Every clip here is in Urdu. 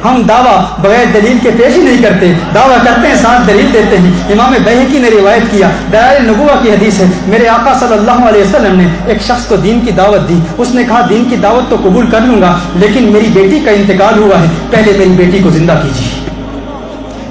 ہم دعویٰ بغیر دلیل کے پیش ہی نہیں کرتے، دعویٰ کرتے ہیں ساتھ دلیل دیتے ہیں۔ امام بیہقی نے روایت کیا، دلائل النبوہ کی حدیث ہے، میرے آقا صلی اللہ علیہ وسلم نے ایک شخص کو دین کی دعوت دی، اس نے کہا دین کی دعوت تو قبول کر لوں گا لیکن میری بیٹی کا انتقال ہوا ہے، پہلے میری بیٹی کو زندہ کیجیے،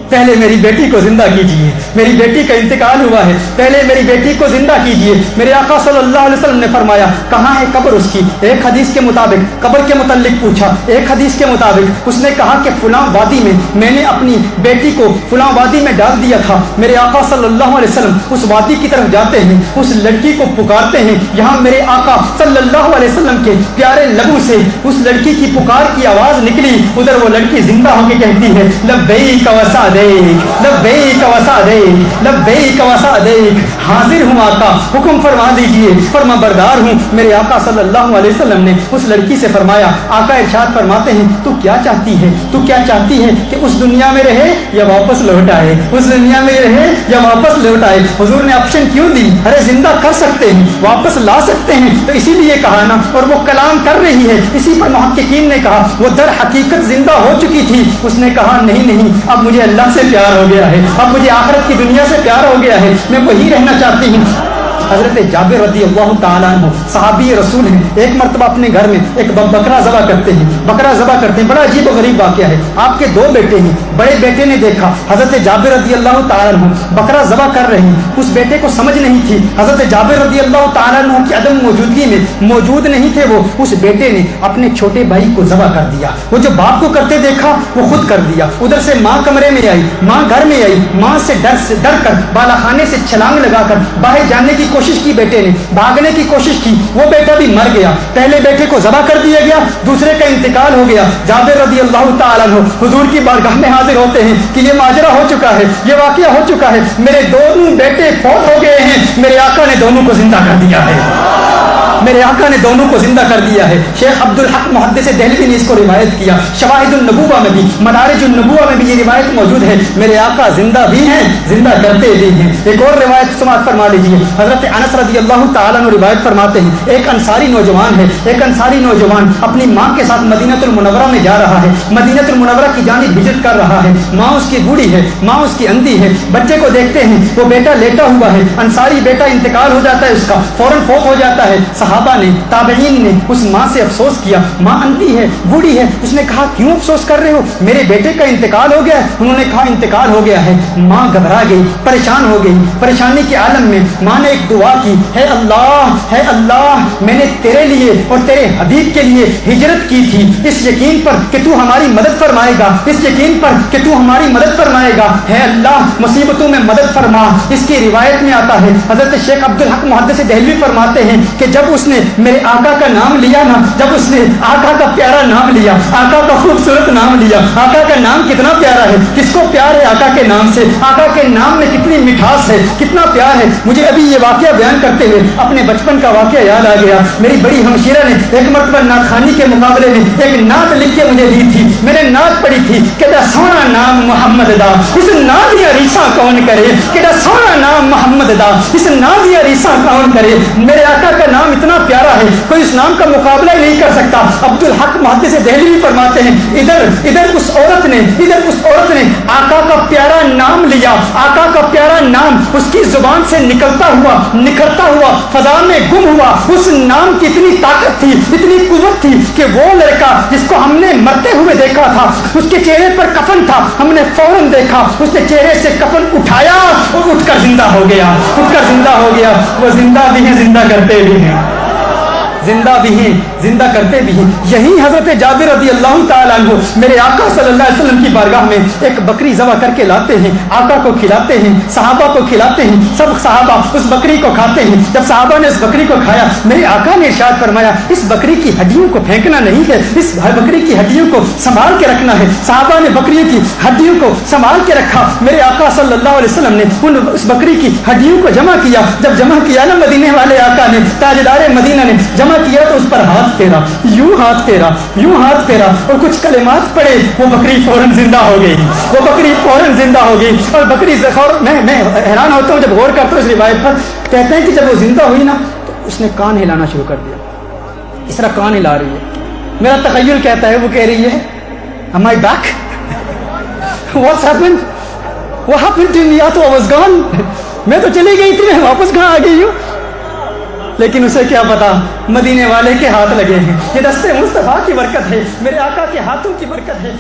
پہلے میری بیٹی کو زندہ کیجیے، میری بیٹی کا انتقال ہوا ہے، پہلے میری بیٹی کو زندہ کیجیے۔ میرے آقا صلی اللہ علیہ وسلم نے فرمایا کہاں ہے قبر اس کی؟ ایک حدیث کے مطابق قبر کے متعلق پوچھا، ایک حدیث کے مطابق اس نے کہا کہ فلاں وادی میں نے اپنی بیٹی کو فلاں وادی میں ڈال دیا تھا۔ میرے آقا صلی اللہ علیہ وسلم اس وادی کی طرف جاتے ہیں، اس لڑکی کو پکارتے ہیں، یہاں میرے آقا صلی اللہ علیہ وسلم کے پیارے لبوں سے اس لڑکی کی پکار کی آواز نکلی، ادھر وہ لڑکی زندہ ہو کے کہتی ہے لبیک وسعدیک لبیک وسعدیک لبیک وسعدیک، حاضر ہوں آقا حکم فرما دیجئے، فرما بردار ہوں۔ میرے آقا صلی اللہ علیہ وسلم نے اس لڑکی سے فرمایا، آقا ارشاد فرماتے ہیں تو کیا چاہتی ہے، تو کیا چاہتی ہے کہ اس دنیا میں رہے یا واپس لوٹ آئے، اس دنیا میں رہے یا واپس لوٹ آئے؟ حضور نے آپشن کیوں دی؟ ارے زندہ کر سکتے ہیں، واپس لا سکتے ہیں، تو اسی لیے کہا نا، اور وہ کلام کر رہی ہے، اسی پر محققین نے کہا وہ در حقیقت زندہ ہو چکی تھی، اس نے کہا نہیں اب مجھے اللہ سے پیار ہو گیا ہے، اب مجھے آخرت کی دنیا سے پیار ہو گیا ہے، میں وہی رہنا چاہتی ہوں۔ حضرت جابر رضی اللہ تعالیٰ عنہ صحابی رسول ہیں، ایک مرتبہ اپنے گھر میں ایک بکرا ذبح کرتے ہیں، بکرا ذبح کرتے ہیں، بڑا عجیب و غریب واقعہ ہے۔ آپ کے دو بیٹے ہیں، بڑے بیٹے نے دیکھا حضرت جابر رضی اللہ تعالیٰ عنہ بکرا ذبح کر رہے ہیں، اس بیٹے کو سمجھ نہیں تھی، حضرت جابر رضی اللہ تعالیٰ عنہ کی عدم موجودگی میں موجود نہیں تھے وہ، اس بیٹے نے اپنے چھوٹے بھائی کو ذبح کر دیا۔ وہ جو باپ کو کرتے دیکھا وہ خود کر دیا۔ ادھر سے ماں کمرے میں آئی، ماں گھر میں آئی، ماں سے ڈر کر بالا خانے سے چھلانگ لگا کر باہر جانے کی کوشش کی، بیٹے نے بھاگنے کی کوشش کی، وہ بیٹا بھی مر گیا۔ پہلے بیٹے کو ذبح کر دیا گیا، دوسرے کا انتقال ہو گیا۔ جابر رضی اللہ تعالیٰ عنہ حضور کی بارگاہ میں حاضر ہوتے ہیں کہ یہ ماجرا ہو چکا ہے، یہ واقعہ ہو چکا ہے، میرے دونوں بیٹے فوت ہو گئے ہیں، میرے آقا نے دونوں کو زندہ کر دیا ہے، میرے آقا نے دونوں کو زندہ کر دیا ہے۔ شیخ عبدالحق محدث دہلوی نے اس کو روایت کیا، شواہد النبوہ میں بھی، مدارج النبوہ میں بھی یہ روایت موجود ہے، میرے آقا زندہ بھی ہیں، زندہ کرتے بھی ہیں۔ ایک اور روایت سماعت فرما لیجیے، حضرت انس رضی اللہ تعالیٰ عنہ روایت فرماتے ہیں، ایک انصاری نوجوان ہے، ایک انصاری نوجوان اپنی ماں کے ساتھ مدینہ المنورہ میں جا رہا ہے، مدینہ المنورہ کی جانب ہجرت کر رہا ہے، ماں اس کی بوڑھی ہے، ماں اس کی اندھی ہے، بچے کو دیکھتے ہیں وہ بیٹا لیٹا ہوا ہے، انصاری بیٹا انتقال ہو جاتا ہے، اس کا فوراً فوت ہو جاتا ہے۔ صحابہ نے، تابعین نے اس ماں سے افسوس کیا، ماں اندھی ہے، بوڑھی ہے، اس نے کہا کیوں افسوس کر رہے ہو، میرے بیٹے کا انتقال ہو گیا ہے؟ انہوں نے کہا انتقال ہو گیا ہے۔ ماں گھبرا گئی، پریشان ہو گئی، پریشانی کے عالم میں ماں نے ایک دعا کی، ہے اللہ میں نے تیرے لیے اور تیرے حبیب کے لیے ہجرت کی تھی، اس یقین پر کہ تو ہماری مدد فرمائے گا، اس یقین پر کہ تو ہماری مدد فرمائے گا، ہے اللہ مصیبتوں میں مدد فرما۔ اس کی روایت میں آتا ہے، حضرت شیخ عبدالحق محدث دہلوی فرماتے ہیں کہ جب اس نے میرے آقا کا نام لیا نا، جب اس نے آقا کا پیارا نام لیا، آقا کا خوبصورت نام لیا، آقا کا نام کتنا پیارا ہے، کس کو پیار ہے آقا کے نام سے، آقا کے نام میں کتنی مٹھاس ہے، کتنا پیار ہے۔ مجھے ابھی یہ واقعہ بیان کرتے ہوئے اپنے بچپن کا واقعہ یاد آ گیا۔ میری بڑی ہمشیرہ نے ایک مرتبہ نعت خوانی کے مقابلے میں ایک نعت لکھ کے مجھے دی تھی، میں نے نعت پڑھی تھی کہ دا سونا نام محمد دا، اس نعت یا ریسا کون کرے، کہ دا سونا نام محمد دا، اس نعت یا ریسا کون کرے۔ میرے آقا کا نام اتنا پیارا ہے، کوئی اس نام کا مقابلہ ہی نہیں کر سکتا۔ عبدالحق محدث دہلوی فرماتے ہیں ادھر اس عورت نے آقا کا پیارا نام لیا، آقا کا پیارا نام اس کی زبان سے نکلتا ہوا فضا میں گم ہوا۔ اس نام کی اتنی طاقت تھی، اتنی قوت تھی کہ وہ لڑکا جس کو ہم نے مرتے ہوئے دیکھا تھا، اس کے چہرے پر کفن تھا، ہم نے فوراً دیکھا، اس نے چہرے سے کفن اٹھایا اور اٹھ کر زندہ ہو گیا۔ وہ زندہ بھی ہیں، زندہ کرتے بھی ہیں، زندہ بھی ہیں، زندہ کرتے بھی ہیں۔ یہی حضرت جابر رضی اللہ تعالیٰ عنہ میرے آقا صلی اللہ علیہ وسلم کی بارگاہ میں ایک بکری ذبح کر کے لاتے ہیں، آقا کو کھلاتے ہیں، صحابہ کو کھلاتے ہیں، سب صحابہ اس بکری کو کھاتے ہیں۔ جب صحابہ نے اس بکری کو کھایا، میرے آقا نے ارشاد فرمایا اس بکری کی ہڈیوں کو پھینکنا نہیں ہے، اس بکری کی ہڈیوں کو سنبھال کے رکھنا ہے۔ صحابہ نے بکریوں کی ہڈیوں کو سنبھال کے رکھا۔ میرے آقا صلی اللہ علیہ وسلم نے اس بکری کی ہڈیوں کو جمع کیا۔ جب جمع کیا نا مدینے والے آقا نے، تاجدار مدینہ نے جمع کیا تو اس پر ہاتھ پھیرا، یوں ہاتھ پھیرا اور کچھ کلمات پڑے، وہ بکری فوراً زندہ ہو گئی، اور بکری میں حیران ہوتا ہوں جب غور کرتا ہوں اس روایت پر۔ کہتے ہیں کہ جب وہ زندہ ہوئی نا تو اس نے کان ہلانا شروع کر دیا، اس طرح کان ہلا رہی ہے۔ میرا تخیل کہتا ہے وہ کہہ رہی ہے am I back What's happened? What happened to me? I was gone. میں تو چلی گئی تھی, میں واپس کہاں آ گئی ہوں. لیکن اسے کیا پتا مدینے والے کے ہاتھ لگے ہیں. یہ دستے مصطفیٰ کی برکت ہے, میرے آقا کے ہاتھوں کی برکت ہے.